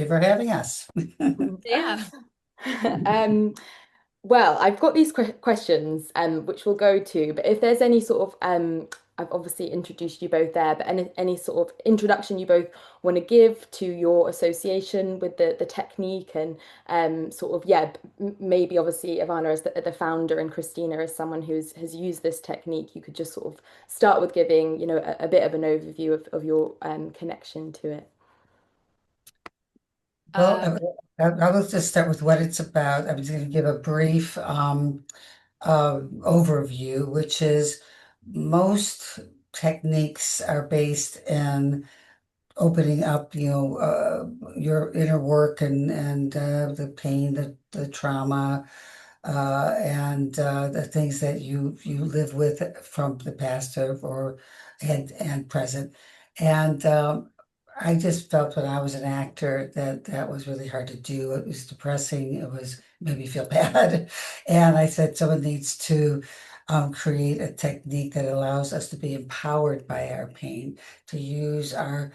you for having us. Yeah. Um, well, I've got these questions which we'll go to, but if there's any sort of I've obviously introduced you both there, but any sort of introduction you both want to give to your association with the technique and sort of yeah, maybe obviously Ivana as the founder and Christina as someone who's has used this technique, you could just sort of start with giving, you know, a bit of an overview of your connection to it. Well, Uh, I will just start with what it's about. I'm just going to give a brief overview, which is most techniques are based in opening up, your inner work and the pain, the trauma, and the things that you live with from the past or and present. And I just felt when I was an actor that that was really hard to do. It was depressing. It was made me feel bad. And I said someone needs to create a technique that allows us to be empowered by our pain, to use our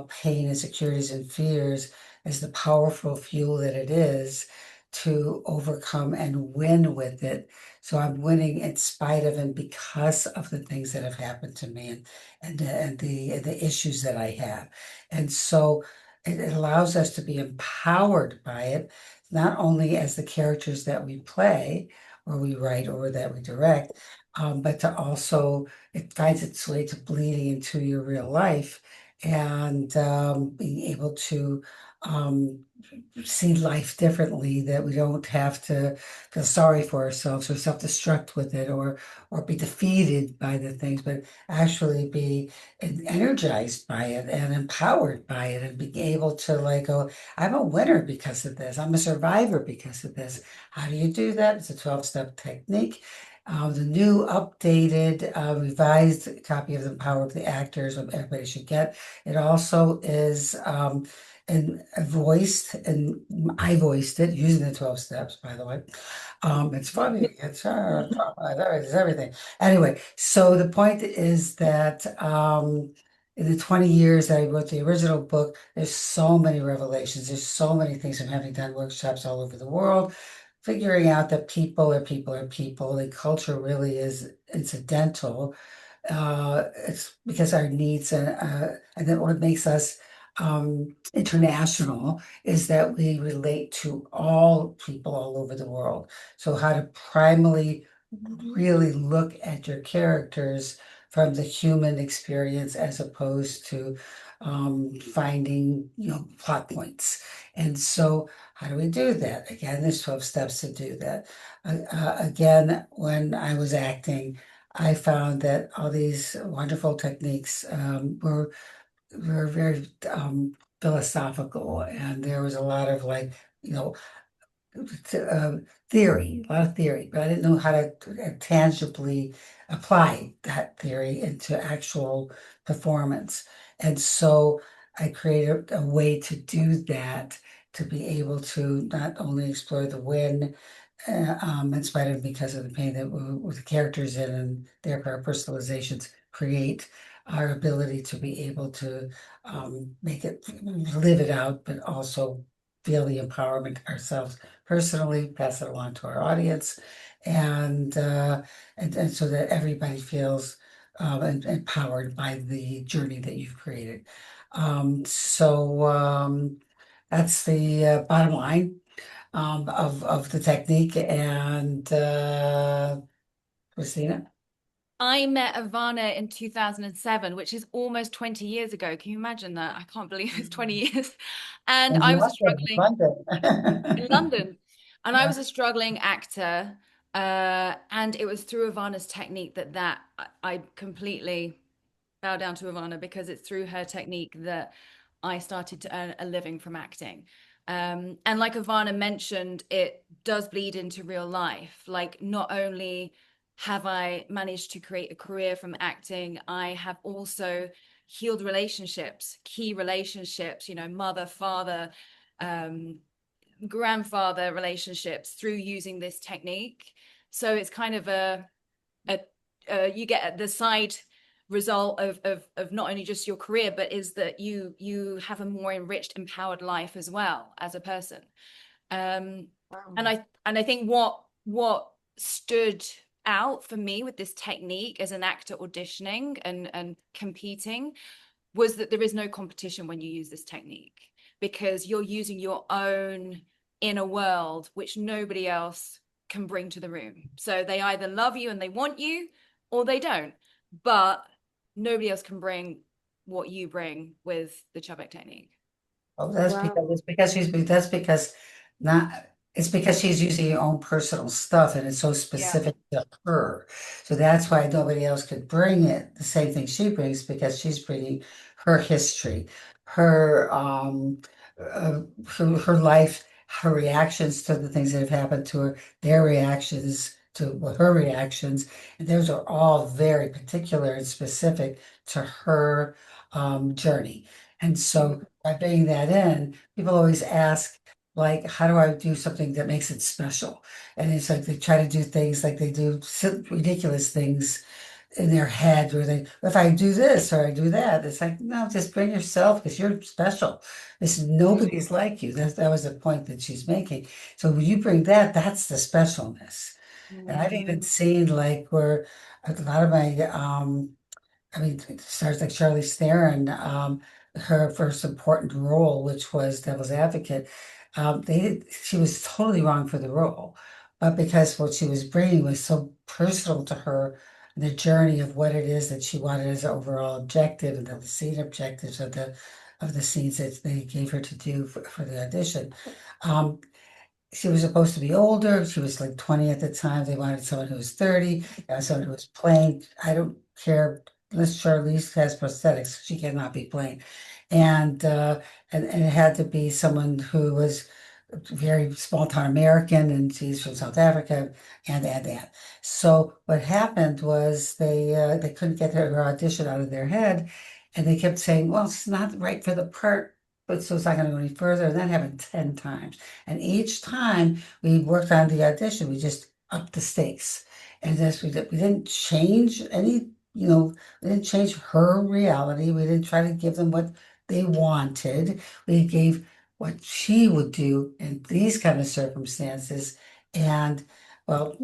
pain, insecurities, and fears as the powerful fuel that it is to overcome and win with it. So I'm winning in spite of and because of the things that have happened to me and the issues that I have. And so it allows us to be empowered by it, not only as the characters that we play or we write or that we direct, but to also it finds its way to bleeding into your real life and being able to um, see life differently, that we don't have to feel sorry for ourselves or self-destruct with it or be defeated by the things, but actually be energized by it and empowered by it and be able to like go, I'm a winner because of this. I'm a survivor because of this. How do you do that? It's a 12-step technique. The new updated, revised copy of The Power of the Actors, what everybody should get. It also is and I voiced it using the 12 steps, by the way. It's funny, it's everything. Anyway, so the point is that in the 20 years that I wrote the original book, there's so many revelations. There's so many things from having done workshops all over the world, figuring out that people are people are people, and culture really is incidental. It's because our needs and then what makes us international is that we relate to all people all over the world. So how to primarily really look at your characters from the human experience as opposed to finding, plot points. And so how do we do that? Again, there's 12 steps to do that. Again, when I was acting, I found that all these wonderful techniques were very philosophical, and there was a lot of like, you know, theory, a lot of theory, but I didn't know how to tangibly apply that theory into actual performance. And so I created a way to do that, to be able to not only explore the win, in spite of because of the pain that with the characters in and their personalizations create our ability to be able to make it live it out, but also feel the empowerment ourselves personally, pass it along to our audience, and and so that everybody feels empowered by the journey that you've created. So that's the bottom line of the technique. And Christina. I met Ivana in 2007, which is almost 20 years ago. Can you imagine that? I can't believe it's 20 years. And And I was London, struggling in London. London. And I Yeah. was a struggling actor. And it was through Ivana's technique that I completely bow down to Ivana because it's through her technique that I started to earn a living from acting. And like Ivana mentioned, it does bleed into real life. Like, not only have I managed to create a career from acting, I have also healed relationships, key relationships, mother, father, um, grandfather relationships through using this technique. So it's kind of a you get the side result of not only just your career, but is that you have a more enriched, empowered life as well as a person. Um, Wow. and I think what stood out for me with this technique as an actor auditioning and competing was that there is no competition when you use this technique, because you're using your own inner world, which nobody else can bring to the room. So they either love you and they want you, or they don't. But nobody else can bring what you bring with the Chubbuck technique. Oh, Wow. that's because not it's because she's using her own personal stuff and it's so Yeah. specific to her. So that's why nobody else could bring it. The same thing she brings because she's bringing her history, her uh, her life, her reactions to the things that have happened to her, their reactions to her reactions, and those are all very particular and specific to her journey. And so by bringing that in, people always ask, like, how do I do something that makes it special? And it's like they try to do things like they do ridiculous things in their head where they, if I do this or I do that, it's like, no, just bring yourself because you're special. This nobody's like you. That was the point that she's making. So when you bring that, that's the specialness. And I've even Mm. seen like where a lot of my I mean, it stars like Charlize Theron, her first important role, which was Devil's Advocate, she was totally wrong for the role, but because what she was bringing was so personal to her, the journey of what it is that she wanted as an overall objective, and then the scene objectives of the scenes that they gave her to do for the audition. Um, she was supposed to be older. She was like 20 at the time. They wanted someone who was 30, someone who was plain. I don't care unless Charlize has prosthetics. She cannot be plain. And and it had to be someone who was very small town American and she's from South Africa and. So what happened was they couldn't get her audition out of their head and they kept saying, well, it's not right for the part, but so it's not going to go any further. And that happened 10 times. And each time we worked on the audition, we just upped the stakes. And this we didn't change any, we didn't change her reality. We didn't try to give them what they wanted. We gave what she would do in these kind of circumstances. And well,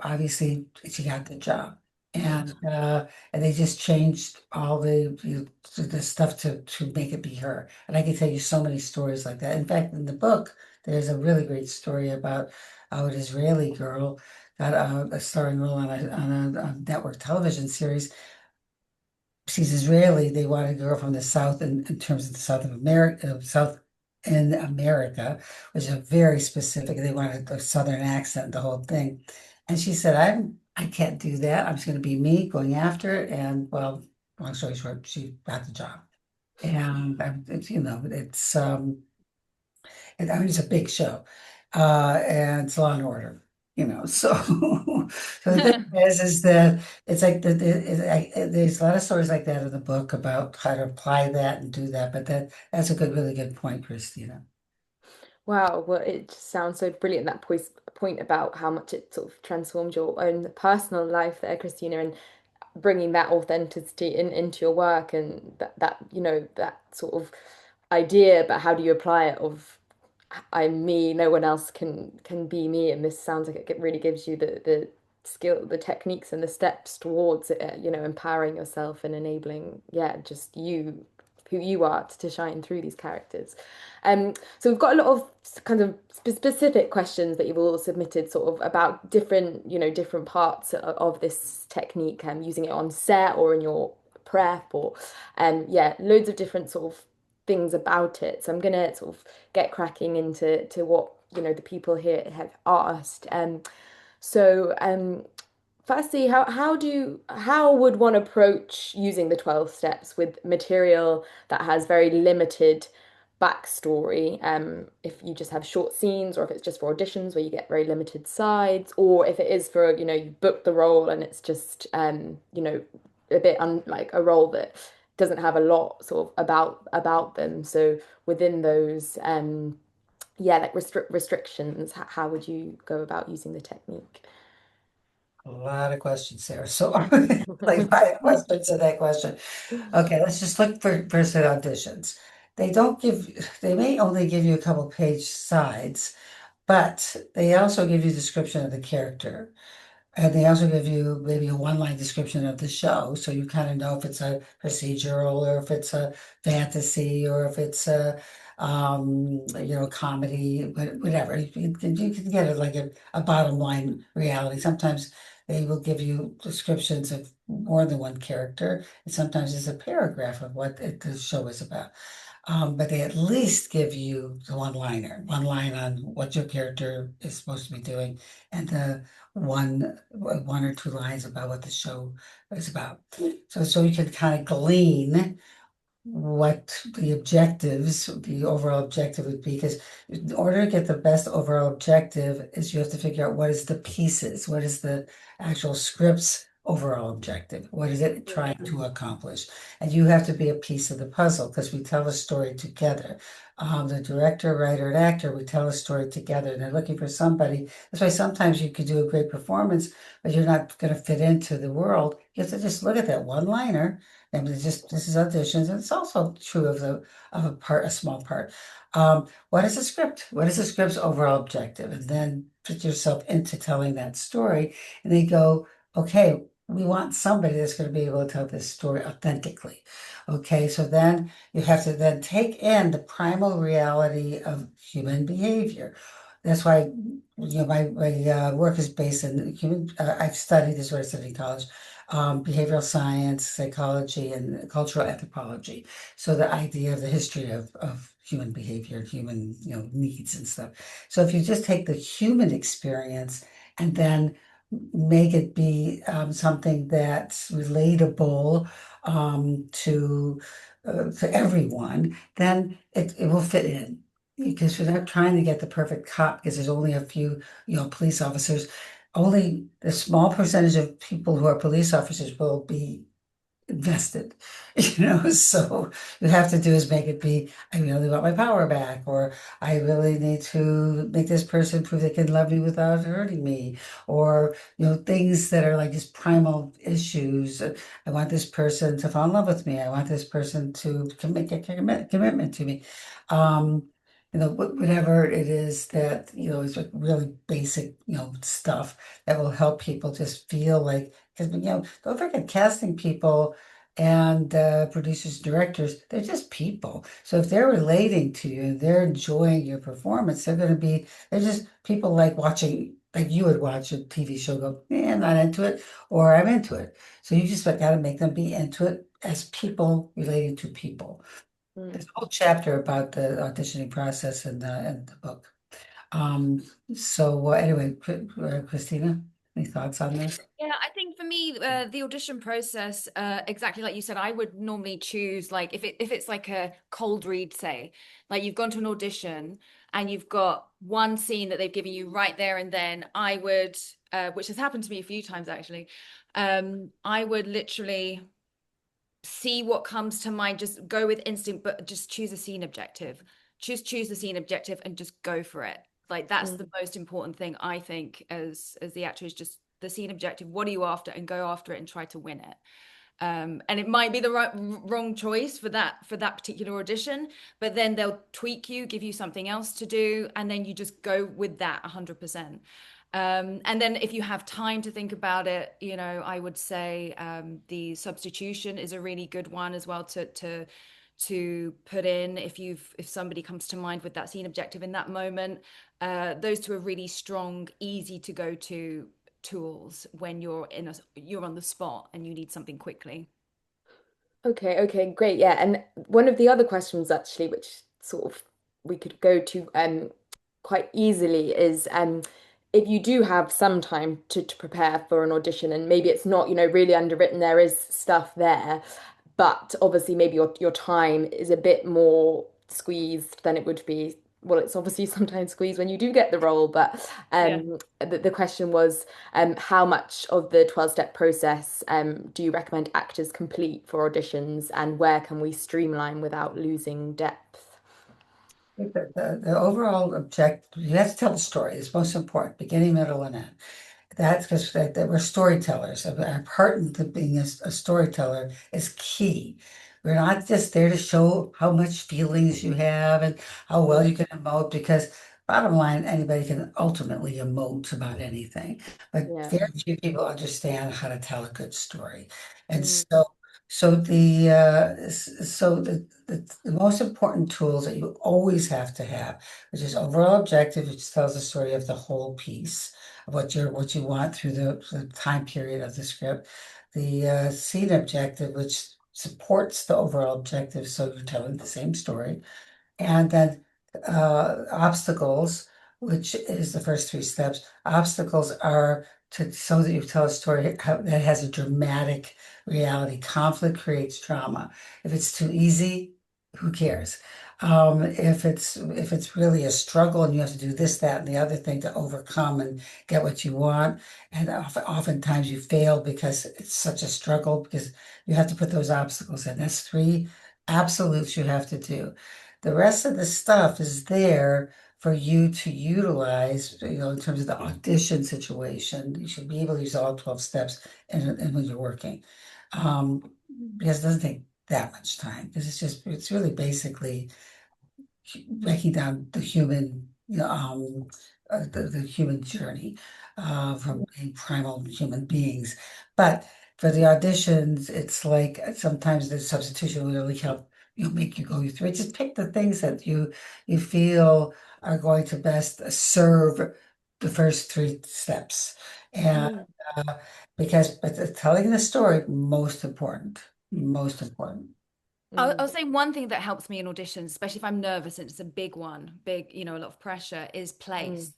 obviously she got the job. And they just changed all the stuff to make it be her. And I can tell you so many stories like that. In fact, in the book, there's a really great story about how an Israeli girl got a starring role on a network television series. She's Israeli. They wanted a girl from the South in terms of the South of America, South in America, which is very specific. They wanted a Southern accent, the whole thing. And she said, I can't do that. I'm just going to be me going after it. And well, long story short, she got the job. And I mean, it's a big show, and it's Law and Order, So, so the thing is that it's like there's a lot of stories like that in the book about how to apply that and do that. But that's a really good point, Christina. Wow, well, it just sounds so brilliant, that point about how much it sort of transformed your own personal life there, Christina, and bringing that authenticity into your work, and that sort of idea, but how do you apply it of I'm me, no one else can be me, and this sounds like it really gives you the skill, the techniques and the steps towards it, empowering yourself and enabling, yeah, just you, who you are, to shine through these characters. So we've got a lot of kind of specific questions that you've all submitted, sort of about different, different parts of this technique, using it on set or in your prep, or yeah, loads of different sort of things about it. So I'm gonna sort of get cracking into what the people here have asked. So firstly, how would one approach using the 12 steps with material that has very limited backstory? If you just have short scenes, or if it's just for auditions where you get very limited sides, or if it is for, you booked the role and it's just a bit like a role that doesn't have a lot sort of about them. So within those yeah, like restrictions, how would you go about using the technique? A lot of questions there. So like 5 questions to that question. Okay, let's just look for first at auditions. They may only give you a couple page sides, but they also give you a description of the character. And they also give you maybe a one-line description of the show, so you kind of know if it's a procedural or if it's a fantasy or if it's a comedy, whatever. You can get it like a bottom line reality. Sometimes they will give you descriptions of more than one character, and sometimes it's a paragraph of what the show is about. But they at least give you the one line on what your character is supposed to be doing, and one or two lines about what the show is about. So you can kind of glean what the overall objective would be. Because in order to get the best overall objective is you have to figure out what is the pieces, what is the actual script's overall objective, what is it trying to accomplish, and you have to be a piece of the puzzle because we tell a story together. The director, writer, and actor, we tell a story together, and they're looking for somebody. That's why sometimes you could do a great performance, but you're not going to fit into the world. You have to just look at that one liner, and this is auditions, and it's also true of a small part. What is the script? What is the script's overall objective? And then put yourself into telling that story, and they go, okay, we want somebody that's going to be able to tell this story authentically. Okay, so then you have to then take in the primal reality of human behavior. That's why my work is based in human. I've studied this what I studied in college, behavioral science, psychology, and cultural anthropology. So the idea of the history of human behavior, human needs and stuff. So if you just take the human experience and then make it be something that's relatable to everyone, then it will fit in. Because you're not trying to get the perfect cop, because there's only a few, police officers. Only the small percentage of people who are police officers will be invested, so you have to do is make it be, I really want my power back, or I really need to make this person prove they can love me without hurting me, or things that are like just primal issues. I want this person to fall in love with me. I want this person to make a commitment to me. Whatever it is that, is like really basic, stuff that will help people just feel like, because, don't forget casting people and producers, directors, they're just people. So if they're relating to you, they're enjoying your performance, they're just people like you would watch a TV show, go, I'm not into it, or I'm into it. So you just got to make them be into it as people relating to people. There's a whole chapter about the auditioning process in the book. Anyway, Christina, any thoughts on this? Yeah, I think for me, the audition process, exactly like you said, I would normally choose, like if it's like a cold read, say, like you've gone to an audition and you've got one scene that they've given you right there and then, I would, which has happened to me a few times actually, I would literally see what comes to mind, just go with instinct, but just choose a scene objective. Choose the scene objective and just go for it. Like that's the most important thing, I think, as the actor, is just the scene objective. What are you after? And go after it and try to win it. And it might be the wrong choice for that particular audition, but then they'll tweak you, give you something else to do, and then you just go with that 100%. And then if you have time to think about it, I would say the substitution is a really good one as well to put in if somebody comes to mind with that scene objective in that moment. Those two are really strong, easy to go to tools when you're on the spot and you need something quickly. Okay, great. Yeah. And one of the other questions actually, which sort of we could go to quite easily is if you do have some time to prepare for an audition and maybe it's not, really underwritten, there is stuff there, but obviously maybe your time is a bit more squeezed than it would be. Well, it's obviously sometimes squeezed when you do get the role, but Yeah. the question was how much of the 12-step process do you recommend actors complete for auditions, and where can we streamline without losing depth? The overall objective, you have to tell the story. It's most important, beginning, middle, and end. that's because that we're storytellers. Our part in being a storyteller is key. We're not just there to show how much feelings you have and how well Mm, you can emote, because bottom line, anybody can ultimately emote about anything. But yeah. very few people understand how to tell a good story. And Mm, the most important tools that you always have to have, which is overall objective, which tells the story of the whole piece of what you want through the time period of the script. The scene objective, which supports the overall objective, so you're telling the same story. And then obstacles, which is the first three steps. Obstacles are to so that you tell a story that has a dramatic reality. Conflict creates drama. If it's too easy, who cares? If it's really a struggle and you have to do this, that, and the other thing to overcome and get what you want, and oftentimes you fail because it's such a struggle because you have to put those obstacles in. That's three absolutes you have to do. The rest of the stuff is there for you to utilize, in terms of the audition situation. You should be able to use all 12 steps in when you're working. Because it doesn't take that much time. Because it's really basically breaking down the human, the human journey from being primal human beings. But for the auditions, it's like sometimes the substitution will really help make you go through it. Just pick the things that you feel are going to best serve the first three steps. And mm, uh, but telling the story, most important. I'll mm, say one thing that helps me in auditions, especially if I'm nervous and it's a big one, big, a lot of pressure, is mm, place.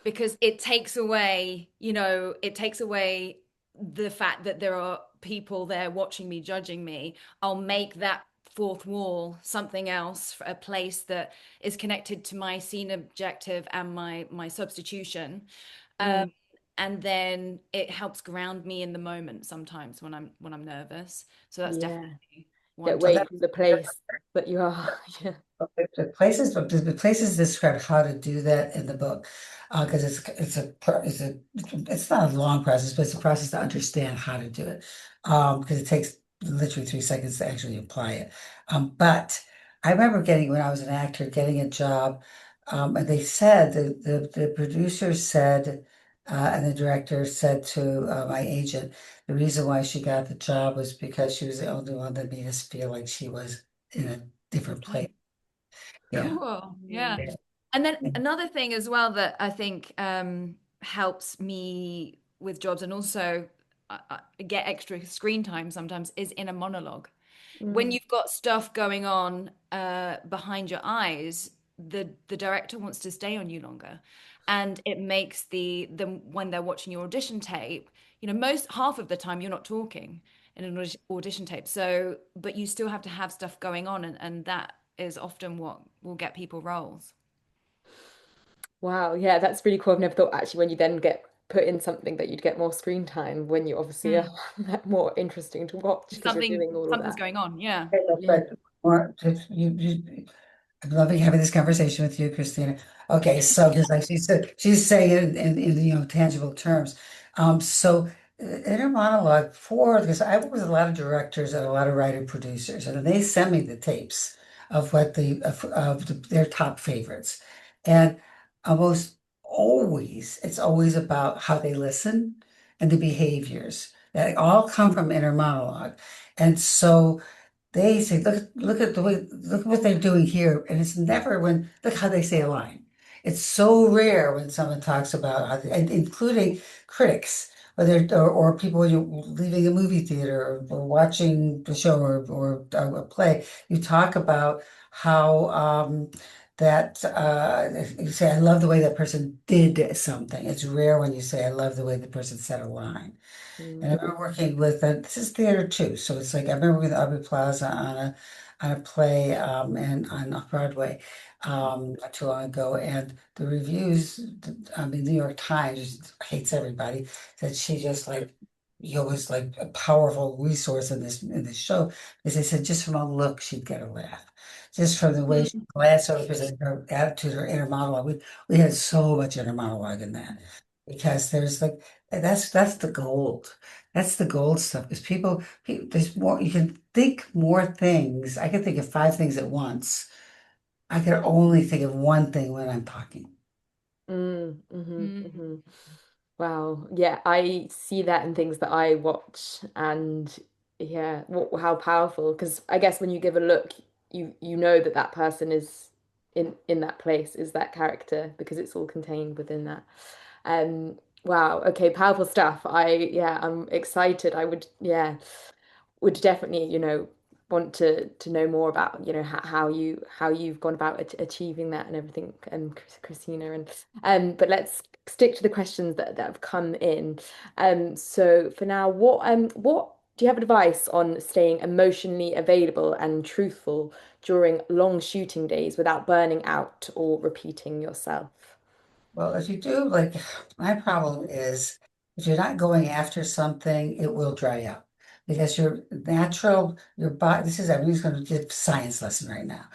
Because it takes away, it takes away the fact that there are people there watching me, judging me. I'll make that fourth wall something else, a place that is connected to my scene objective and my substitution. Um, mm. and then it helps ground me in the moment sometimes when I'm nervous. So that's Yeah. definitely Get one So tip. away from the place that you are. Yeah. The places describe how to do that in the book, because it's not a long process, but it's a process to understand how to do it, because it takes literally 3 seconds to actually apply it. But I remember when I was an actor, getting a job, and they said the producer said, and the director said to my agent, the reason why she got the job was because she was the only one that made us feel like she was in a different place. Yeah. Cool. Yeah. Mm, And then another thing as well that I think helps me with jobs and also get extra screen time sometimes is in a monologue. When mm, you've got stuff going on behind your eyes, the director wants to stay on you longer, and it makes the when they're watching your audition tape, most half of the time you're not talking in an audition tape. So, but you still have to have stuff going on, and that is often what will get people roles. wow. Yeah, that's really cool. I've never thought actually when you then get put in something that you'd get more screen time when you obviously are Mm. more interesting to watch because you're doing all of Something's that. going on. Yeah. Yeah. But more, I'm loving having this conversation with you, Christina. Okay, so because like she said, she's saying it in tangible terms. So inner monologue for because I work with a lot of directors and a lot of writer producers, and then they send me the tapes of their top favorites, and almost always it's always about how they listen and the behaviors that all come from inner monologue, and so. They say, look at look what they're doing here. And it's never look how they say a line. It's so rare when someone talks about, and including critics, or people when you're leaving a movie theater or watching the show or a play, you talk about how, you say, I love the way that person did something. It's rare when you say, I love the way the person said a line. And I Mm, remember working with this is theater too, so it's like I remember with Aubrey Plaza on a play and on Broadway not too long ago, and the reviews, I mean, New York Times just hates everybody. Said she just like was like a powerful resource in this show because they said just from a look she'd get a laugh, just from the way she Mm. glanced over because her attitude, her inner monologue. We had so much inner monologue in that because there's like And that's the gold. That's the gold stuff. Because there's more. You can think more things. I can think of five things at once. I can only think of one thing when I'm talking. Mm. Wow. Yeah, I see that in things that I watch, and yeah, how powerful. Because I guess when you give a look, you know that that person is in that place, is that character, because it's all contained within that. Wow. Okay, powerful stuff. Yeah, I'm excited. I would, yeah, would definitely, want to know more about, how you've gone about achieving that and everything, Christina. And but let's stick to the questions that have come in. So for now, what do you have advice on staying emotionally available and truthful during long shooting days without burning out or repeating yourself? Well, if you do, like, my problem is if you're not going after something, it will dry up because your body, I'm just going to give science lesson right now.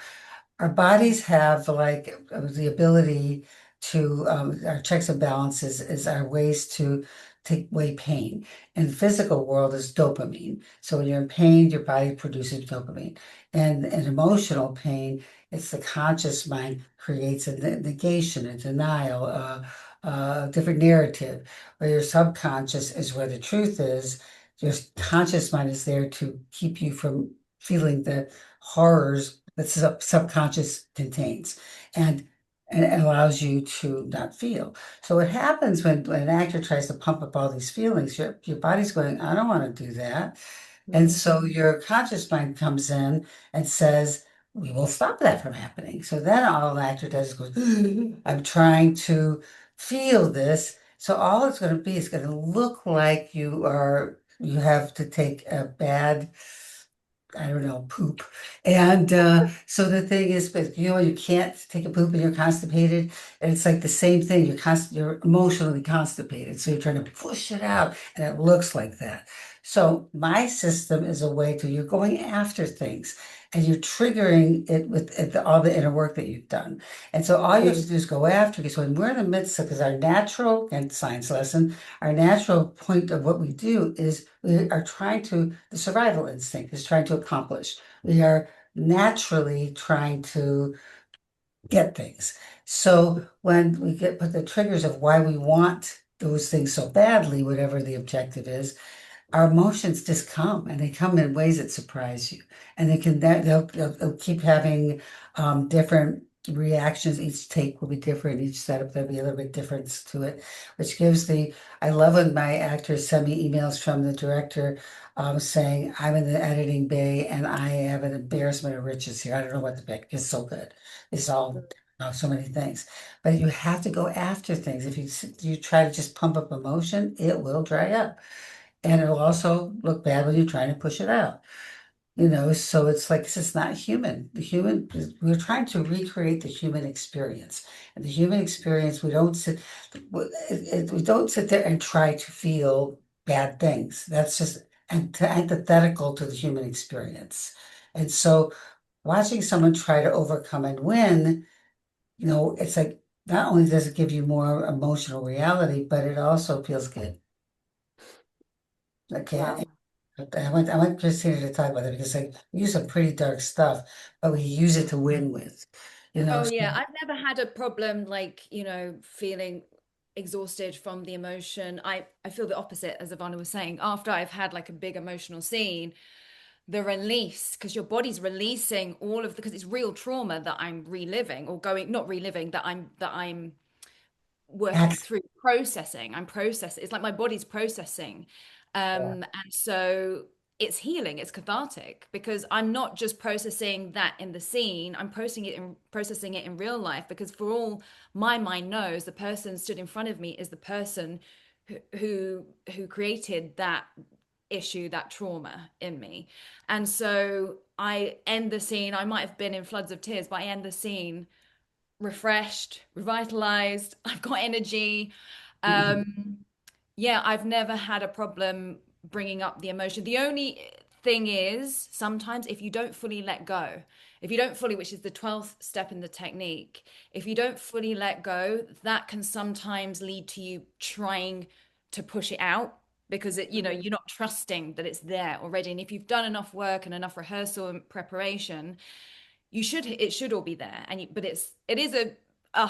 Our bodies have like the ability to, our checks and balances is our ways to take away pain. And the physical world is dopamine. So when you're in pain, your body produces dopamine. And emotional pain, it's the conscious mind creates a negation, a denial, different narrative, where your subconscious is where the truth is. Your conscious mind is there to keep you from feeling the horrors that subconscious contains and and allows you to not feel. So what happens when an actor tries to pump up all these feelings, your body's going, I don't want to do that. And Mm. so your conscious mind comes in and says, we will stop that from happening. So then all an actor does is goes, I'm trying to feel this. So all it's going to be is going to look like you have to take a bad, I don't know, poop. And so the thing is, but you can't take a poop and you're constipated. And it's like the same thing. You're emotionally constipated. So you're trying to push it out and it looks like that. So my system is a way to you're going after things and you're triggering it with all the inner work that you've done. And so all you have to do is go after, because when we're in the midst of, because our natural, and science lesson, our natural point of what we do is we are trying to, the survival instinct is trying to accomplish. We are naturally trying to get things. So when we get put the triggers of why we want those things so badly, whatever the objective is, our emotions just come and they come in ways that surprise you. And they'll keep having different reactions. Each take will be different. Each setup, there'll be a little bit difference to it, which gives I love when my actors send me emails from the director saying, I'm in the editing bay and I have an embarrassment of riches here. I don't know what to pick. It's so good. It's all so many things. But you have to go after things. If you try to just pump up emotion, it will dry up. And it'll also look bad when you're trying to push it out. So it's like, it's not human. We're trying to recreate the human experience. And the human experience, we don't sit there and try to feel bad things. That's just antithetical to the human experience. And so watching someone try to overcome and win, it's like, not only does it give you more emotional reality, but it also feels good. Okay. Wow. I want Christina to talk about it because like we use some pretty dark stuff, but we use it to win with, Oh so yeah, I've never had a problem like, feeling exhausted from the emotion. I feel the opposite, as Ivana was saying. After I've had like a big emotional scene, the release, because your body's releasing all of because it's real trauma that I'm reliving or going, not reliving, that I'm working that's through processing. I'm processing. It's like my body's processing. And so it's healing, it's cathartic because I'm not just processing that in the scene, I'm processing it in real life because for all my mind knows, the person stood in front of me is the person who created that issue, that trauma in me. And so I end the scene, I might have been in floods of tears, but I end the scene refreshed, revitalized. I've got energy. mhm, Um, yeah, I've never had a problem bringing up the emotion. The only thing is sometimes if you don't fully let go, if you don't fully, which is the 12th step in the technique, if you don't fully let go, that can sometimes lead to you trying to push it out because it, you know, you're not trusting that it's there already. And if you've done enough work and enough rehearsal and preparation, it should all be there. But it is it's a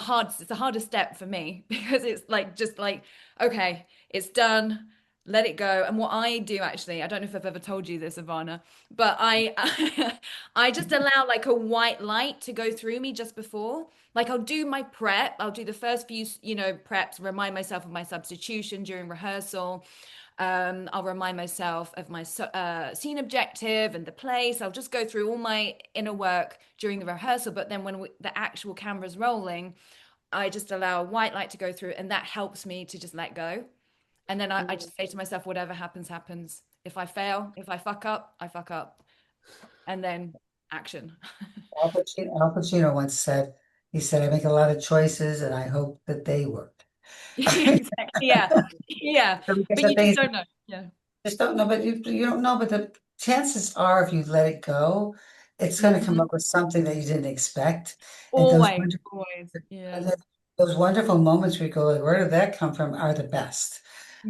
harder step for me because it's like just like, okay, it's done, let it go. And what I do actually, I don't know if I've ever told you this, Ivana, but I just allow like a white light to go through me just before. Like I'll do my prep, I'll do the first few, you know, preps, remind myself of my substitution during rehearsal. I'll remind myself of my scene objective and the place. I'll just go through all my inner work during the rehearsal. But then when the actual camera's rolling, I just allow a white light to go through, and that helps me to just let go. And then I just say to myself, whatever happens, happens. If I fail, if I fuck up, I fuck up. And then action. Al Pacino once said, he said, I make a lot of choices and I hope that they work. Exactly. Yeah. Yeah. Because But the you thing just is, don't know. Yeah. just don't know, but you don't know, but the chances are if you let it go, it's going to come Mhm. up with something that you didn't expect. And Always, always. Yeah. those wonderful moments where you go, like, where did that come from, are the best.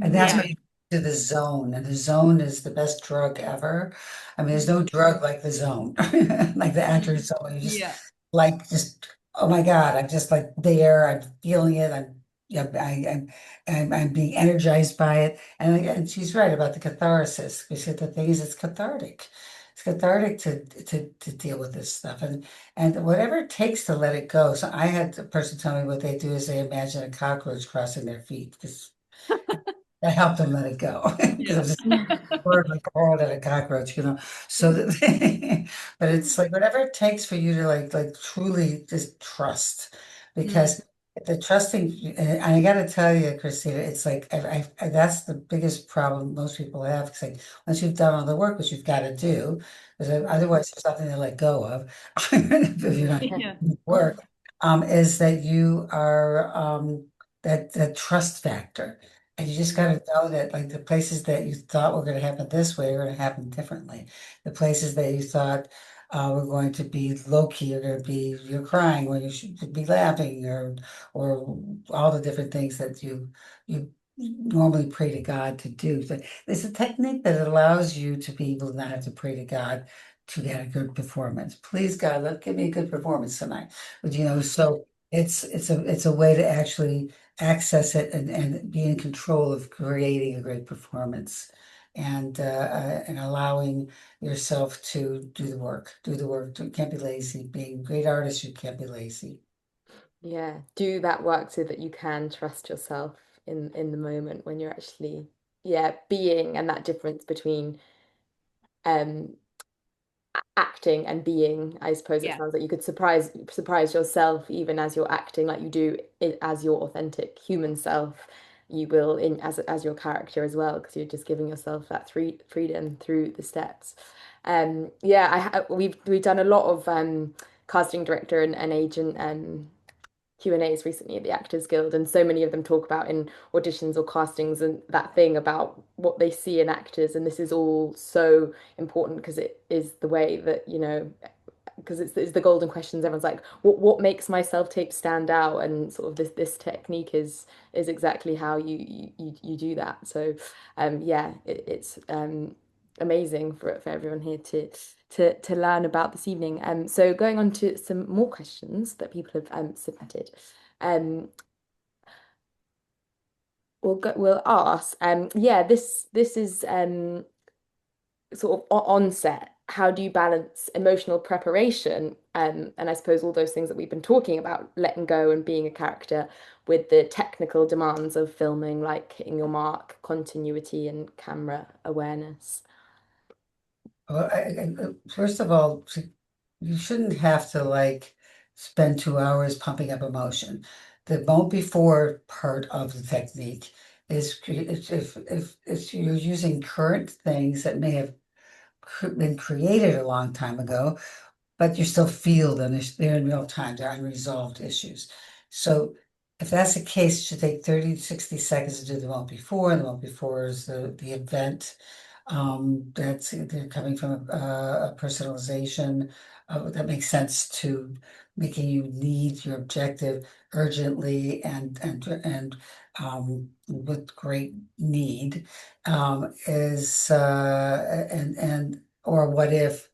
And that's Yeah. when you do the zone. And the zone is the best drug ever. I mean, there's no drug like the zone, like the actor's zone. You just Yeah. like just oh my God, I'm just like there, I'm feeling it, yeah, I'm being energized by it. And she's right about the catharsis. Because the thing is it's cathartic. It's cathartic to deal with this stuff. And whatever it takes to let it go. So I had a person tell me what they do is they imagine a cockroach crossing their feet because that helped them let it go. Because it Yeah. was just word like crawled at a cockroach, you know. So that, but it's like whatever it takes for you to like truly just trust, Mm. because the trusting, and I got to tell you, Christina, it's like that's the biggest problem most people have. It's like once you've done all the work, which you've got to do, because otherwise there's nothing to let go of if you're not Yeah. work, is that you are that trust factor. And you just got to know that, like, the places that you thought were going to happen this way are going to happen differently. The places that you thought were going to be low key are going to be you're crying when you should be laughing, or all the different things that you normally pray to God to do. So there's a technique that allows you to be able to not have to pray to God to get a good performance. Please, God, give me a good performance tonight. But so it's a way to actually access it and be in control of creating a great performance and allowing yourself to do the work. You can't be lazy. Being a great artist, you can't be lazy. Yeah, do that work so that you can trust yourself in the moment when you're actually, yeah, being, and that difference between um acting and being. I suppose it Yeah. sounds like you could surprise yourself even as you're acting, like you do it as your authentic human self. You will in as your character as well, because you're just giving yourself that freedom through the steps. Yeah, we've done a lot of casting director and agent Q&As recently at the Actors Guild, and so many of them talk about in auditions or castings and that thing about what they see in actors, and this is all so important because it is the way that, because it's the golden questions. Everyone's like, what makes my self-tape stand out? And sort of this technique is exactly how you do that. So yeah, it's amazing for everyone here to learn about this evening. So going on to some more questions that people have submitted. Um, we'll ask. Yeah, this is sort of on set. How do you balance emotional preparation, and I suppose all those things that we've been talking about, letting go and being a character, with the technical demands of filming, like hitting your mark, continuity, and camera awareness? Well, first of all, you shouldn't have to like spend 2 hours pumping up emotion. The moment before part of the technique is if you're using current things that may have been created a long time ago, but you still feel them. They're in real time. They're unresolved issues. So if that's the case, it should take 30 to 60 seconds to do the moment before. And the moment before is the event. They're coming from a personalization that makes sense to making you need your objective urgently and with great need, is and or what if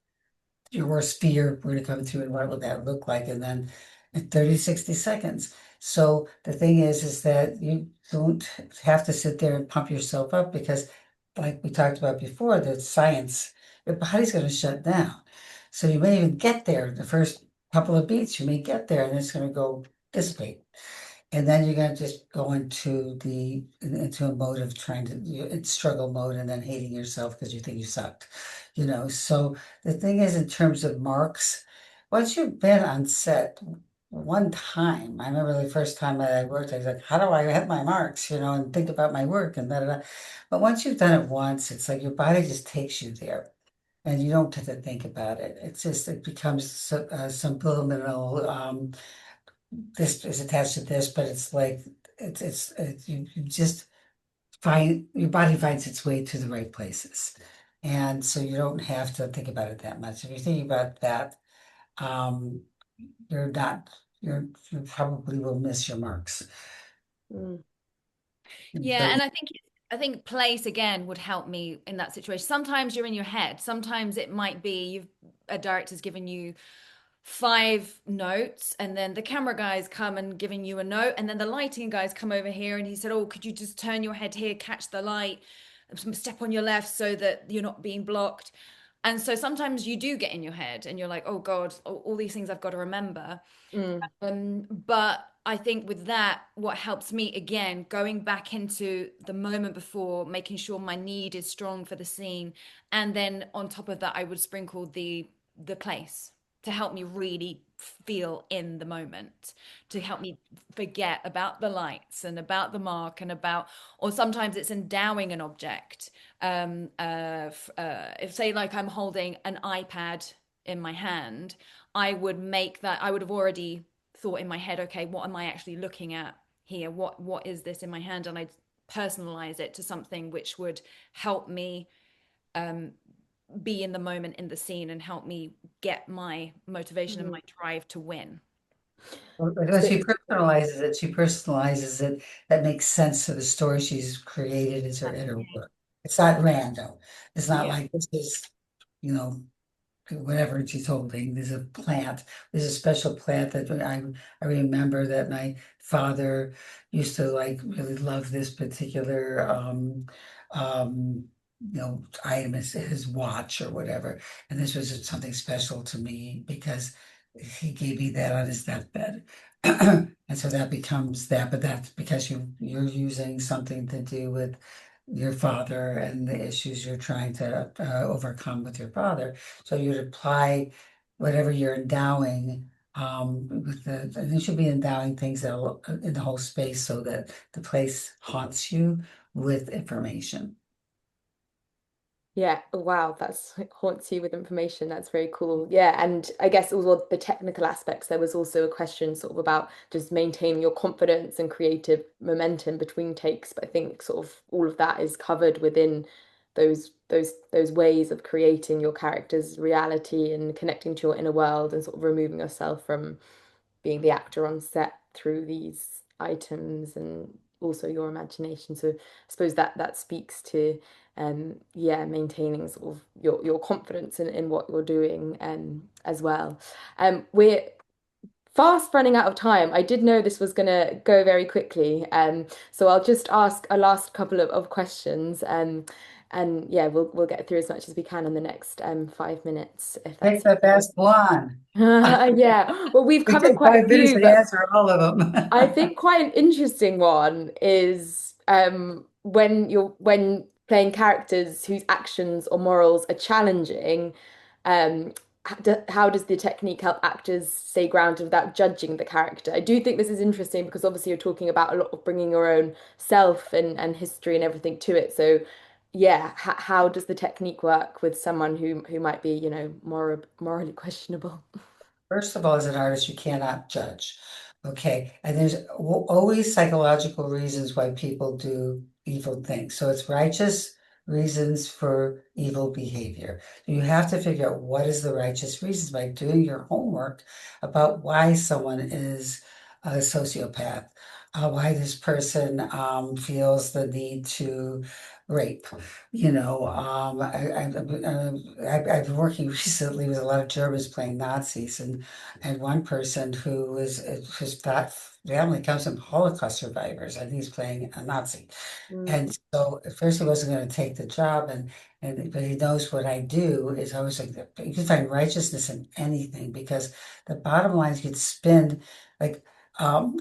your worst fear were to come through and what would that look like? And then in 30, 60 seconds. So the thing is that you don't have to sit there and pump yourself up because, like we talked about before, the science, your body's going to shut down. So you may even get there the first couple of beats, you may get there and it's going to go dissipate. And then you're gonna just go into a mode of trying to it's struggle mode and then hating yourself because you think you sucked, you know. So the thing is, in terms of marks, once you've been on set one time, I remember the first time that I worked, I was like, how do I hit my marks, you know, and think about my work and da da da. But once you've done it once, it's like your body just takes you there. And you don't have to think about it. It's just it becomes subliminal. This is attached to this, but it's like you just find your body finds its way to the right places. And so you don't have to think about it that much. If you're thinking about that, um, you're not you probably will miss your marks. Mm. Yeah, So and I think place again would help me in that situation. Sometimes you're in your head. Sometimes it might be a director's given you 5 notes, and then the camera guys come and giving you a note, and then the lighting guys come over here, and he said, "Oh, could you just turn your head here, catch the light, step on your left so that you're not being blocked." And so sometimes you do get in your head, and you're like, "Oh God, all these things I've got to remember." Mm. But I think with that, what helps me again, going back into the moment before, making sure my need is strong for the scene, and then on top of that, I would sprinkle the place to help me really feel in the moment, to help me forget about the lights and about the mark and about, or sometimes it's endowing an object. If say like I'm holding an iPad in my hand, I would have already thought in my head, okay, what am I actually looking at here? What is this in my hand? And I'd personalize it to something which would help me um, be in the moment in the scene and help me get my motivation and Mm. my drive to win. when So, she personalizes it, that makes sense to the story she's created as her That's inner it. work. It's not random. It's not Yeah. like this is, you know, whatever she told me, there's a plant, there's a special plant that I remember that my father used to like really love this particular um item, his watch or whatever. And this was something special to me because he gave me that on his deathbed. And so that becomes that, but that's because you're using something to do with your father and the issues you're trying to overcome with your father. So you'd apply whatever you're endowing with and you should be endowing things that will, in the whole space so that the place haunts you with information. yeah, wow, that's haunts you with information. That's very cool. Yeah, and I guess all the technical aspects, there was also a question sort of about just maintaining your confidence and creative momentum between takes. But I think sort of all of that is covered within those ways of creating your character's reality and connecting to your inner world and sort of removing yourself from being the actor on set through these items and also your imagination. So I suppose that speaks to yeah, maintaining sort of your confidence in what you're doing as well. We're fast running out of time. I did know this was going to go very quickly. So I'll just ask a last couple of questions. And yeah, we'll get through as much as we can in the next 5 minutes, if Pick that's the okay. best one. Yeah, well, we've We covered take quite a 5 minutes few, to but answer all of I them. think quite an interesting one is when playing characters whose actions or morals are challenging, how does the technique help actors stay grounded without judging the character? I do think this is interesting because obviously you're talking about a lot of bringing your own self and history and everything to it. So yeah, how does the technique work with someone who might be, morally questionable? First of all, as an artist, you cannot judge. Okay. And there's always psychological reasons why people do evil things. So it's righteous reasons for evil behavior. You have to figure out what is the righteous reasons by doing your homework about why someone is a sociopath, why this person feels the need to rape. I've been working recently with a lot of Germans playing Nazis, and one person who was his family comes from Holocaust survivors, and he's playing a Nazi. Mm. And so at first he wasn't going to take the job, and but he knows what I do is always like you can find righteousness in anything because the bottom line is you could spend like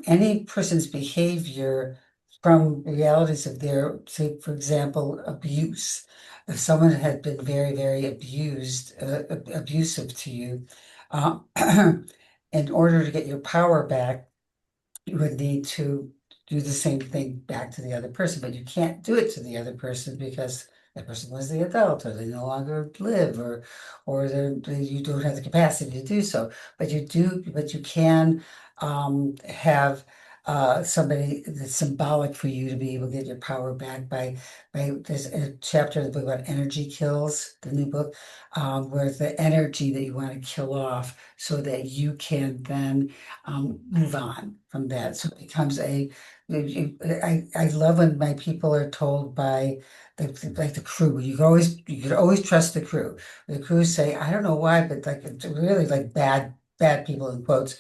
any person's behavior from realities of their, say, for example, abuse. If someone had been very, very abusive to you, um, in order to get your power back, you would need to do the same thing back to the other person, but you can't do it to the other person because that person was the adult, or they no longer live, or you don't have the capacity to do so. But you can have somebody that's symbolic for you to be able to get your power back by there's a chapter in the book about energy kills, the new book, where the energy that you want to kill off so that you can then move on from that. So it becomes I love when my people are told by like the crew. You could always trust the crew. The crew say, I don't know why, but like it's really like bad people in quotes.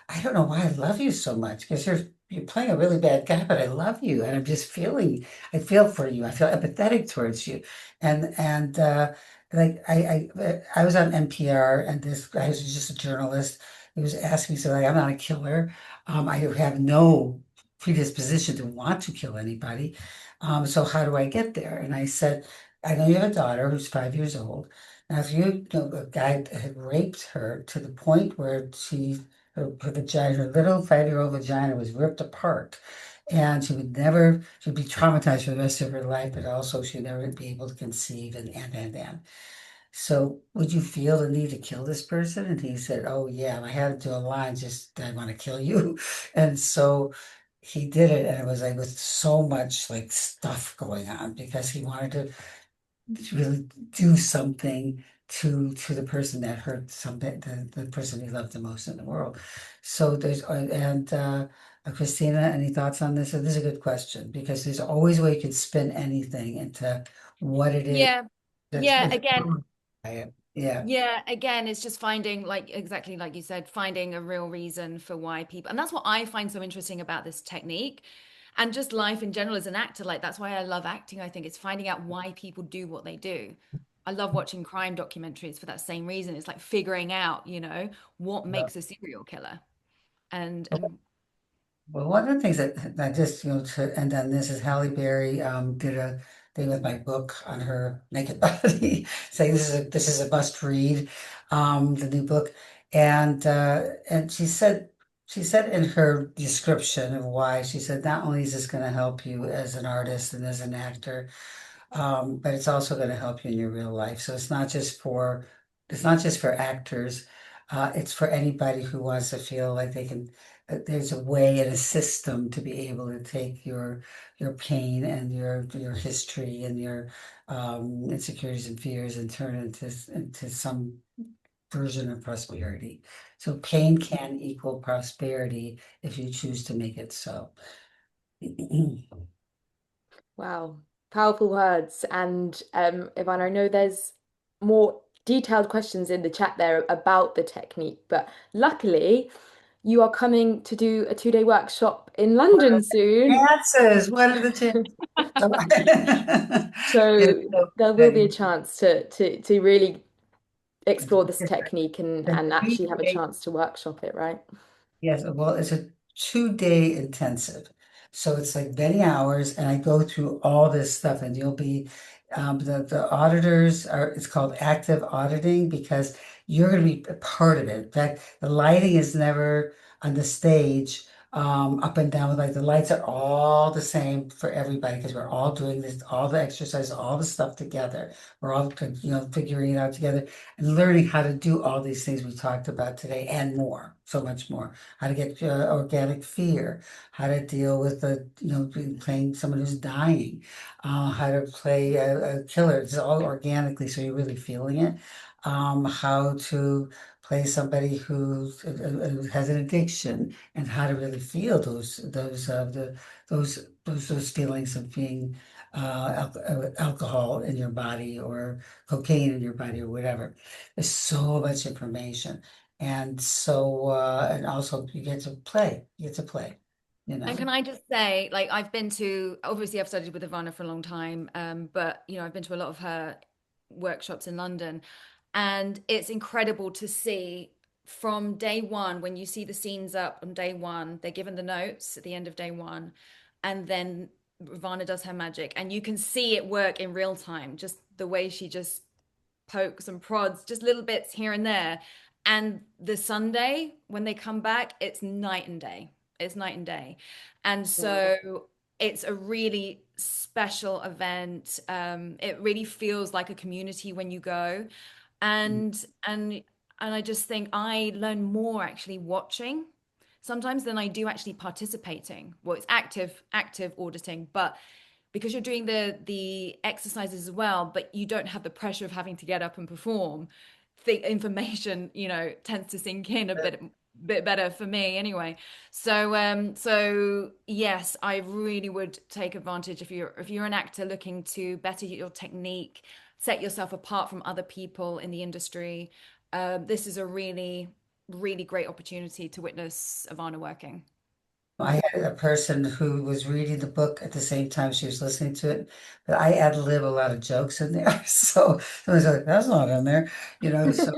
I don't know why I love you so much because you're playing a really bad guy, but I love you, and I feel for you. I feel empathetic towards you, and like I was on NPR, and this guy who's just a journalist. He was asking, so like, I'm not a killer. I have no predisposition to want to kill anybody. So how do I get there? And I said, I know you have a daughter who's 5 years old. Now, if you know a guy had raped her to the point where her vagina, her little 5-year-old vagina was ripped apart. And she'd be traumatized for the rest of her life, but also she'd never be able to conceive and. So would you feel the need to kill this person? And he said, oh yeah, I had to do a line, just I want to kill you. And so he did it, and it was like with so much like stuff going on because he wanted to really do something to the person that hurt something the person he loved the most in the world. So there's and Christina, any thoughts on this? So this is a good question because there's always a way you could spin anything into what it is Yeah. that's Yeah. Again, yeah. yeah, again, it's just finding, like exactly like you said, finding a real reason for why people, and that's what I find so interesting about this technique and just life in general as an actor. Like that's why I love acting. I think it's finding out why people do what they do. I love watching crime documentaries for that same reason. It's like figuring out, what makes a serial killer. And Well, one of the things that just, to end on this is Halle Berry did a thing with my book on her naked body, saying this is a must read, the new book. And she said in her description of why, she said, not only is this going to help you as an artist and as an actor, but it's also going to help you in your real life. So it's not just for actors. It's for anybody who wants to feel like they can. There's a way and a system to be able to take your pain and your history and your insecurities and fears and turn it into some version of prosperity. So pain can equal prosperity if you choose to make it so. Wow, powerful words. And Ivana, I know there's more detailed questions in the chat there about the technique, but luckily you are coming to do a 2-day workshop in London soon. Chances, what are the chances? It's So so there will be a exciting. chance to really explore this technique The and actually have a 3 day. chance to workshop it, right? Yes, well, it's a 2 day intensive. So it's like many hours, and I go through all this stuff, and you'll be the auditors it's called active auditing because you're going to be a part of it. In fact, the lighting is never on the stage up and down with like the lights are all the same for everybody because we're all doing this, all the exercise, all the stuff together. We're all, figuring it out together and learning how to do all these things we talked about today and more, so much more. How to get organic fear, how to deal with playing someone who's dying, how to play a killer. It's all organically, so you're really feeling it. How to play somebody who has an addiction and how to really feel those feelings of being alcohol in your body or cocaine in your body or whatever. There's so much information, and also you get to play, you And know. can I just say, like, obviously I've studied with Ivana for a long time, but I've been to a lot of her workshops in London, and it's incredible to see from day one when you see the scenes up on day one, they're given the notes at the end of day one, and then Ivana does her magic, and you can see it work in real time, just the way she just pokes and prods, just little bits here and there. And the Sunday, when they come back, it's night and day. It's night and day. And so it's a really special event. It really feels like a community when you go. And and and I just think I learn more actually watching sometimes than I do actually participating. Well, it's active auditing, but because you're doing the exercises as well, but you don't have the pressure of having to get up and perform. The information, tends to sink in a bit better for me anyway. So yes, I really would take advantage if you're an actor looking to better your technique, set yourself apart from other people in the industry. This is a really, really great opportunity to witness Ivana working. I had a person who was reading the book at the same time she was listening to it, but I ad lib a lot of jokes in there. So someone's like, that's not in there, so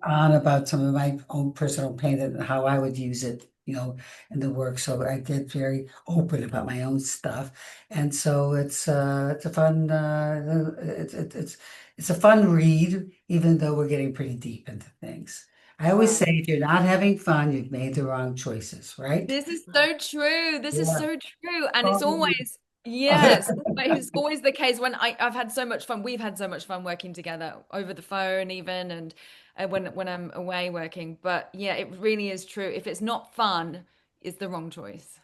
on about some of my own personal pain and how I would use it, in the work. So I get very open about my own stuff. And so it's a fun it's a fun read, even though we're getting pretty deep into things. I always say Wow. if you're not having fun, you've made the wrong choices, right? This is so true. This is Yeah. so true. And it's Totally. always, yes, it's always the case when I've had so much fun. We've had so much fun working together over the phone even and when I'm away working. But yeah, it really is true. If it's not fun, it's the wrong choice.